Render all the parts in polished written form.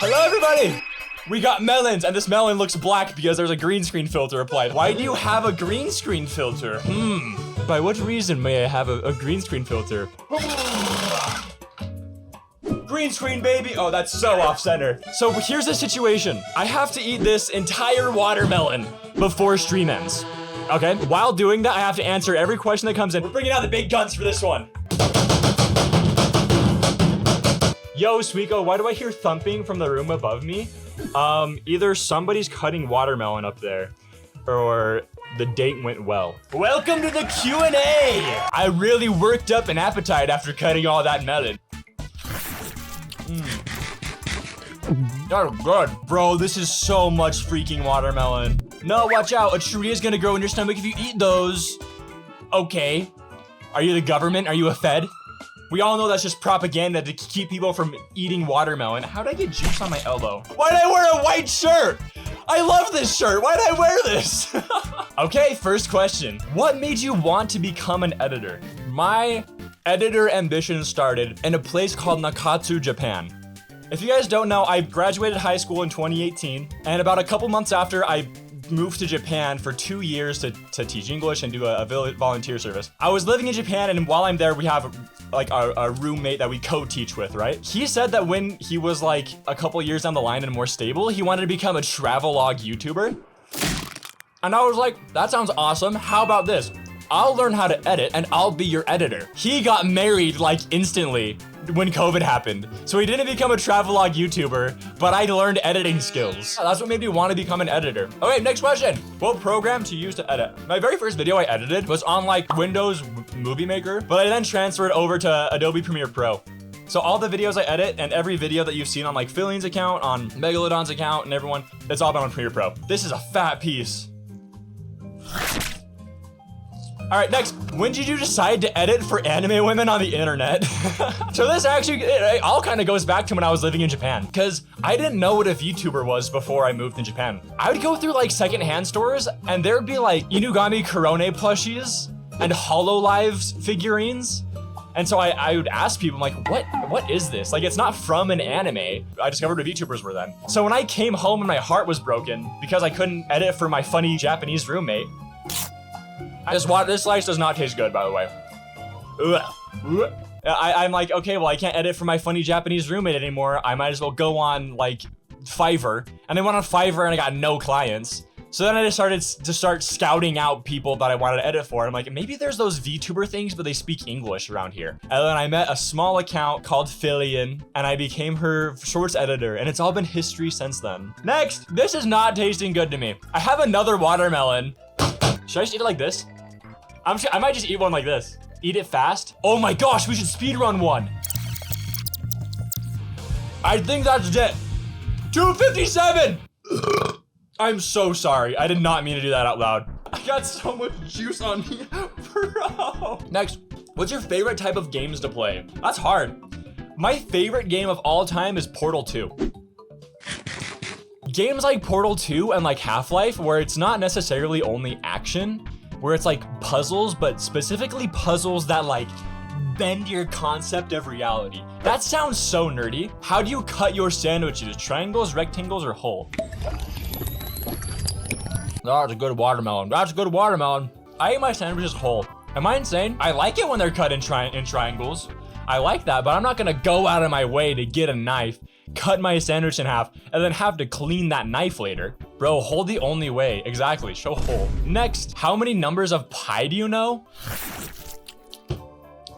Hello, everybody. We got melons, and this melon looks black because there's a green screen filter applied. Why do you have a green screen filter? By what reason may I have a green screen filter? Green screen, baby. Oh, that's so off center. So here's the situation. I have to eat this entire watermelon before stream ends. Okay, while doing that, I have to answer every question that comes in. We're bringing out the big guns for this one. Yo, Swiiika, why do I hear thumping from the room above me? Either somebody's cutting watermelon up there, or the date went well. Welcome to the Q&A! I really worked up an appetite after cutting all that melon. That's good. Bro, this is so much freaking watermelon. No, watch out, a tree is gonna grow in your stomach if you eat those. Okay. Are you the government? Are you a Fed? We all know that's just propaganda to keep people from eating watermelon. How'd I get juice on my elbow? Why'd I wear a white shirt? I love this shirt. Why'd I wear this? Okay, first question. What made you want to become an editor? My editor ambition started in a place called Nakatsu, Japan. If you guys don't know, I graduated high school in 2018, and about a couple months after, I moved to Japan for 2 years to teach English and do a volunteer service. I was living in Japan, and while I'm there, we have like a roommate that we co-teach with, right? He said that when he was like a couple years down the line and more stable, he wanted to become a travelogue YouTuber. And I was like, that sounds awesome. How about this? I'll learn how to edit and I'll be your editor. He got married like instantly when COVID happened. So he didn't become a travelogue YouTuber, but I learned editing skills. That's what made me want to become an editor. Okay, next question. What program to use to edit? My very first video I edited was on like Windows Movie Maker, but I then transferred over to Adobe Premiere Pro. So all the videos I edit and every video that you've seen on like Phillion's account, on Megalodon's account, and everyone, it's all been on Premiere Pro. This is a fat piece. All right, next, when did you decide to edit for anime women on the internet? So this actually, it all kind of goes back to when I was living in Japan, because I didn't know what a VTuber was before I moved to Japan. I would go through like secondhand stores and there'd be like Inugami Korone plushies and HoloLive figurines. And so I would ask people, like, what is this? Like, it's not from an anime. I discovered what VTubers were then. So when I came home and my heart was broken because I couldn't edit for my funny Japanese roommate, this slice does not taste good, by the way. I'm like, okay, well, I can't edit for my funny Japanese roommate anymore. I might as well go on like Fiverr. And I went on Fiverr and I got no clients. So then I just started to scouting out people that I wanted to edit for. I'm like, maybe there's those VTuber things, but they speak English around here. And then I met a small account called Phillion and I became her shorts editor. And it's all been history since then. Next, this is not tasting good to me. I have another watermelon. Should I just eat it like this? I might just eat one like this. Eat it fast. Oh my gosh, we should speedrun one. I think that's it. 257. I'm so sorry. I did not mean to do that out loud. I got so much juice on me, bro. Next, what's your favorite type of games to play? That's hard. My favorite game of all time is Portal 2. Games like Portal 2 and like Half-Life, where it's not necessarily only action, where it's like puzzles, but specifically puzzles that like bend your concept of reality. That sounds so nerdy. How do you cut your sandwiches? Triangles, rectangles, or whole? That's a good watermelon. That's a good watermelon. I eat my sandwiches whole. Am I insane? I like it when they're cut in triangles. I like that, but I'm not gonna go out of my way to get a knife, cut my sandwich in half, and then have to clean that knife later. Bro, whole the only way. Exactly, show whole. Next, how many numbers of pi do you know?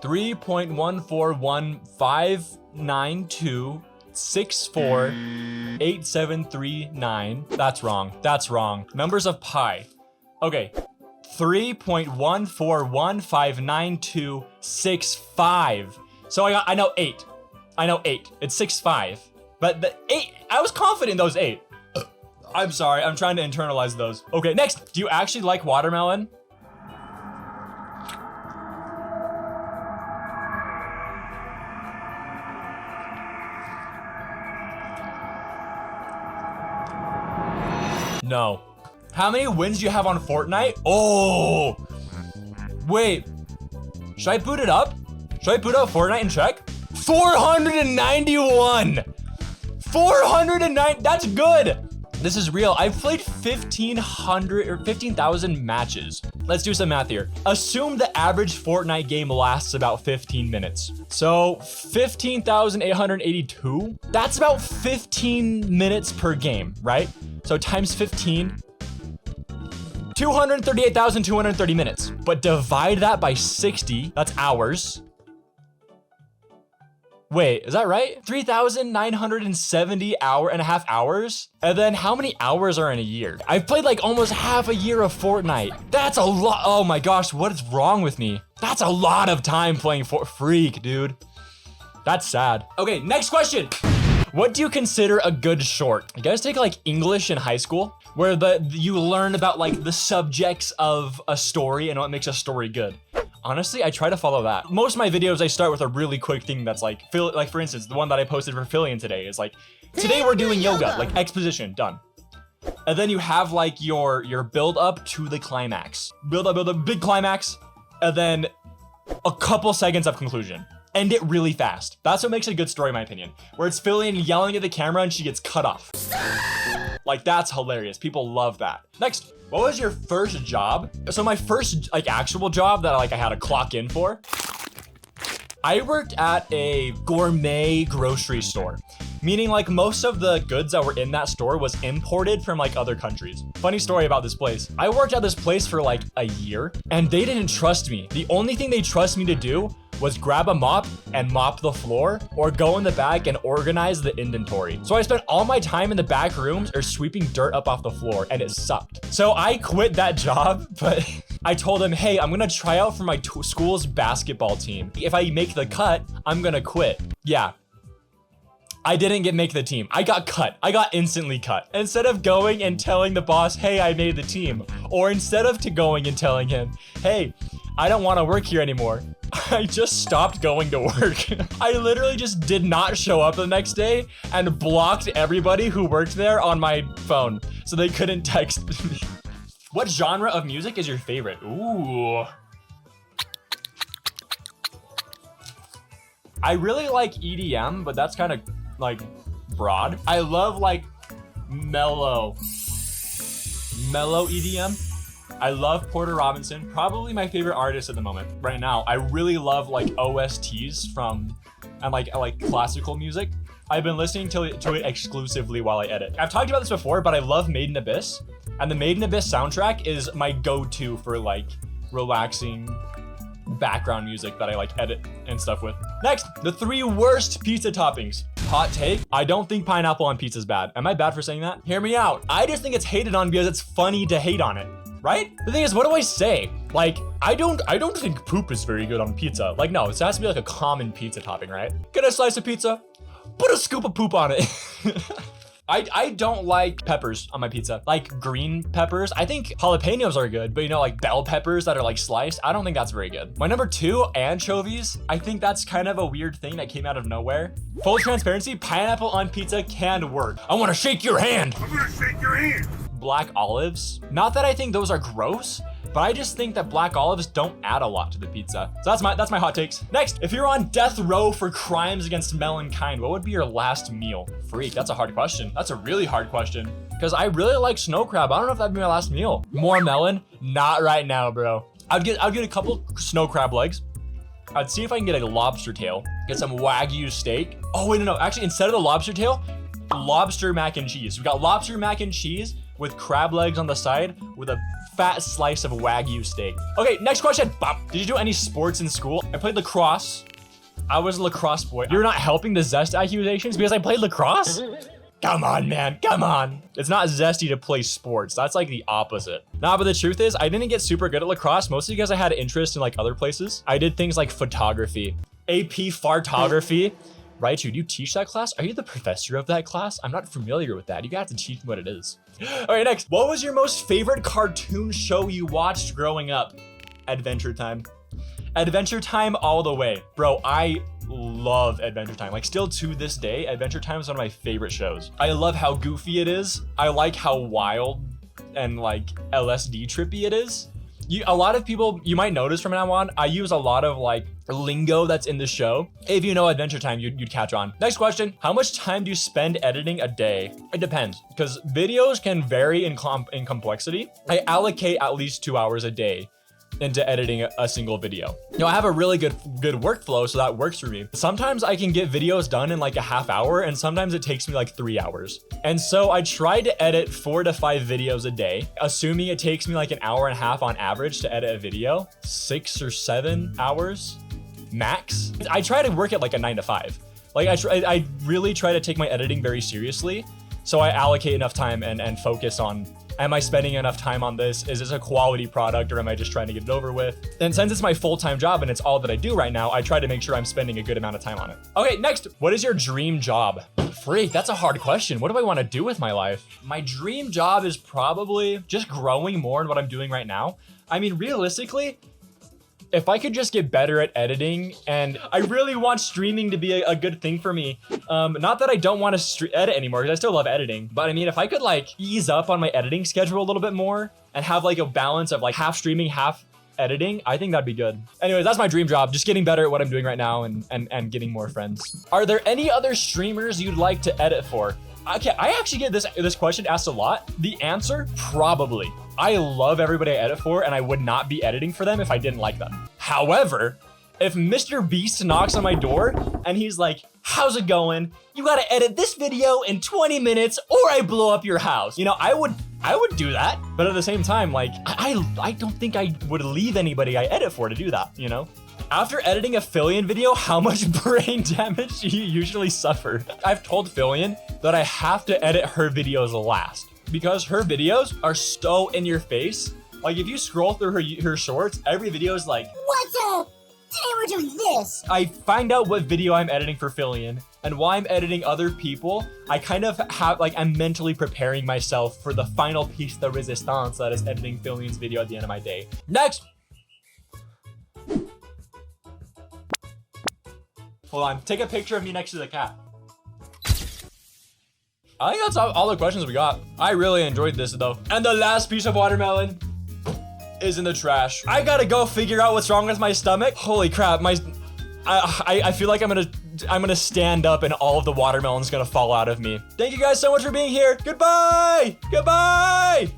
3.1415926487339. That's wrong. That's wrong. Numbers of pi. Okay. 3.1415926.5. So I know 8. I know 8. It's 6.5. But the 8, I was confident those 8. I'm sorry, I'm trying to internalize those. Okay, next, do you actually like watermelon? No. How many wins do you have on Fortnite? Oh, wait, should I boot it up? Should I boot up Fortnite and check? 491. 409, that's good. This is real. I've played 1,500 or 15,000 matches. Let's do some math here. Assume the average Fortnite game lasts about 15 minutes. So 15,882, that's about 15 minutes per game, right? So times 15, 238,230 minutes. But divide that by 60, that's hours. Wait, is that right? 3,970 hours? And then how many hours are in a year? I've played like almost half a year of Fortnite. That's a lot. Oh my gosh, what is wrong with me? That's a lot of time playing Freak, dude. That's sad. Okay, next question. What do you consider a good short? You guys take like English in high school, where you learn about like the subjects of a story and what makes a story good. Honestly, I try to follow that. Most of my videos, I start with a really quick thing that's like for instance, the one that I posted for Fillion today is like, today we're doing yoga, like exposition, done. And then you have like your build up to the climax. Build up, big climax, and then a couple seconds of conclusion. End it really fast. That's what makes a good story, in my opinion. Where it's Fillion yelling at the camera and she gets cut off. Like, that's hilarious. People love that. Next, what was your first job? So my first like actual job that I had to clock in for, I worked at a gourmet grocery store. Meaning like most of the goods that were in that store was imported from like other countries. Funny story about this place. I worked at this place for like a year and they didn't trust me. The only thing they trust me to do was grab a mop and mop the floor or go in the back and organize the inventory. So I spent all my time in the back rooms or sweeping dirt up off the floor and it sucked. So I quit that job, but I told them, hey, I'm gonna try out for my school's basketball team. If I make the cut, I'm gonna quit. Yeah. I didn't make the team. I got cut. I got instantly cut. Instead of going and telling the boss, hey, I made the team, or instead of going and telling him, hey, I don't want to work here anymore, I just stopped going to work. I literally just did not show up the next day and blocked everybody who worked there on my phone so they couldn't text me. What genre of music is your favorite? Ooh. I really like EDM, but that's kind of like broad. I love like mellow EDM. I love Porter Robinson, probably my favorite artist at the moment right now. I really love like OSTs and like classical music. I've been listening to it exclusively while I edit. I've talked about this before, but I love Made in Abyss, and the Made in Abyss soundtrack is my go-to for like relaxing background music that I like edit and stuff with. Next, the 3 worst pizza toppings. Hot take, I don't think pineapple on pizza is bad. Am I bad for saying that? Hear me out. I just think it's hated on because it's funny to hate on it, right? The thing is, what do I say? Like, I don't think poop is very good on pizza. Like, no, it has to be like a common pizza topping, right? Get a slice of pizza, put a scoop of poop on it. I don't like peppers on my pizza, like green peppers. I think jalapenos are good, but you know, like bell peppers that are like sliced, I don't think that's very good. My number 2, anchovies. I think that's kind of a weird thing that came out of nowhere. Full transparency, pineapple on pizza can work. I want to shake your hand. I'm gonna shake your hand. Black olives. Not that I think those are gross, but I just think that black olives don't add a lot to the pizza. So that's my hot takes. Next, if you're on death row for crimes against mankind, what would be your last meal? Freak, that's a hard question. That's a really hard question. Because I really like snow crab. I don't know if that'd be my last meal. More melon? Not right now, bro. I'd get a couple snow crab legs. I'd see if I can get a lobster tail. Get some Wagyu steak. Oh, wait, no. Actually, instead of the lobster tail, lobster mac and cheese. We got lobster mac and cheese with crab legs on the side with a fat slice of Wagyu steak. Okay, next question. Did you do any sports in school? I played lacrosse. I was a lacrosse boy. You're not helping the zest accusations because I played lacrosse? Come on, man, come on. It's not zesty to play sports. That's like the opposite. Nah, but the truth is I didn't get super good at lacrosse, mostly because I had interest in like other places. I did things like photography, AP fartography. Right, you teach that class? Are you the professor of that class? I'm not familiar with that. You got to teach me what it is. All right, next. What was your most favorite cartoon show you watched growing up? Adventure Time. Adventure Time all the way. Bro, I love Adventure Time. Like still to this day, Adventure Time is one of my favorite shows. I love how goofy it is. I like how wild and like LSD trippy it is. A lot of people, you might notice from now on, I use a lot of like lingo that's in the show. If you know Adventure Time, you'd catch on. Next question, how much time do you spend editing a day? It depends, because videos can vary in complexity. I allocate at least 2 hours a day into editing a single video. You know, I have a really good workflow, so that works for me. Sometimes I can get videos done in like a half hour, and sometimes it takes me like 3 hours. And so I try to edit 4 to 5 videos a day, assuming it takes me like an hour and a half on average to edit a video, 6 or 7 hours max. I try to work at like a 9 to 5. Like I really try to take my editing very seriously. So I allocate enough time and focus on, am I spending enough time on this? Is this a quality product, or am I just trying to get it over with? And since it's my full-time job and it's all that I do right now, I try to make sure I'm spending a good amount of time on it. Okay, next, what is your dream job? Freak, that's a hard question. What do I want to do with my life? My dream job is probably just growing more in what I'm doing right now. I mean, realistically, if I could just get better at editing, and I really want streaming to be a good thing for me. Not that I don't want to edit anymore, because I still love editing. But I mean, if I could like ease up on my editing schedule a little bit more and have like a balance of like half streaming, half editing, I think that'd be good. Anyways, that's my dream job. Just getting better at what I'm doing right now and getting more friends. Are there any other streamers you'd like to edit for? Okay, I actually get this question asked a lot. The answer, probably. I love everybody I edit for, and I would not be editing for them if I didn't like them. However, if Mr. Beast knocks on my door and he's like, how's it going? You gotta edit this video in 20 minutes or I blow up your house. You know, I would do that. But at the same time, like, I don't think I would leave anybody I edit for to do that, you know? After editing a Fillion video, how much brain damage do you usually suffer? I've told Fillion that I have to edit her videos last because her videos are so in your face. Like if you scroll through her shorts, every video is like, what's up? Today we're doing this. I find out what video I'm editing for Fillion, and while I'm editing other people, I kind of have like, I'm mentally preparing myself for the final piece de resistance that is editing Fillion's video at the end of my day. Next. Hold on, take a picture of me next to the cat. I think that's all the questions we got. I really enjoyed this though. And the last piece of watermelon is in the trash. I gotta go figure out what's wrong with my stomach. Holy crap, I feel like I'm gonna stand up and all of the watermelon's gonna fall out of me. Thank you guys so much for being here. Goodbye! Goodbye!